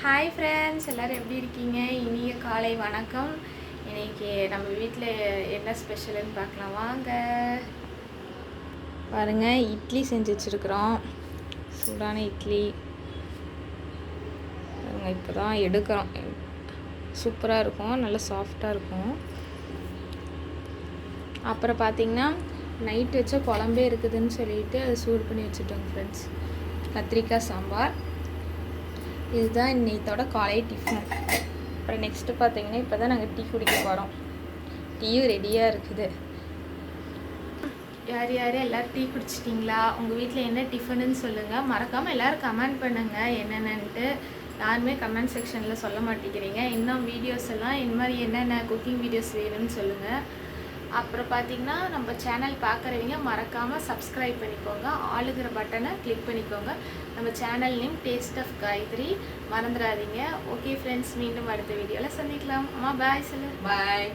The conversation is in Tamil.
ஹாய் ஃப்ரெண்ட்ஸ், எல்லோரும் எப்படி இருக்கீங்க? இனிய காலை வணக்கம். இன்றைக்கி நம்ம வீட்டில் என்ன ஸ்பெஷலுன்னு பார்க்கலாம் வாங்க. பாருங்கள், இட்லி செஞ்சு வச்சுருக்குறோம். சூடான இட்லி இப்போ தான் எடுக்கிறோம். சூப்பராக இருக்கும், நல்லா சாஃப்டாக இருக்கும். அப்புறம் பார்த்திங்கன்னா நைட்டு வச்ச குழம்பே இருக்குதுன்னு சொல்லிட்டு அதை சூடு பண்ணி வச்சுட்டோங்க ஃப்ரெண்ட்ஸ். கத்திரிக்காய் சாம்பார், இதுதான் இன்னைத்தோட காலை டிஃபன். அப்புறம் நெக்ஸ்ட்டு பார்த்தீங்கன்னா இப்போ தான் நாங்கள் டீ குடிக்க போகிறோம். டீயும் ரெடியாக இருக்குது. யார் எல்லோரும் டீ குடிச்சிட்டிங்களா? உங்கள் வீட்டில் என்ன டிஃபனுன்னு சொல்லுங்கள். மறக்காமல் எல்லோரும் கமெண்ட் பண்ணுங்கள் என்னென்னன்ட்டு. யாருமே கமெண்ட் செக்ஷனில் சொல்ல மாட்டேங்கிறீங்க. இன்னும் வீடியோஸ் எல்லாம் இந்த மாதிரி என்னென்ன குக்கிங் வீடியோஸ் வேணும்னு சொல்லுங்கள். அப்புறம் பார்த்திங்கன்னா நம்ம சேனல் பார்க்குறவங்க மறக்காமல் சப்ஸ்கிரைப் பண்ணிக்கோங்க. ஆளுங்கிற பட்டனை கிளிக் பண்ணிக்கோங்க. நம்ம channel name taste of Gayathri மறந்துடாதீங்க. ஓகே ஃப்ரெண்ட்ஸ், மீண்டும் அடுத்த வீடியோவில் சந்திக்கலாம். அம்மா பாய் சொல்லு. பாய்.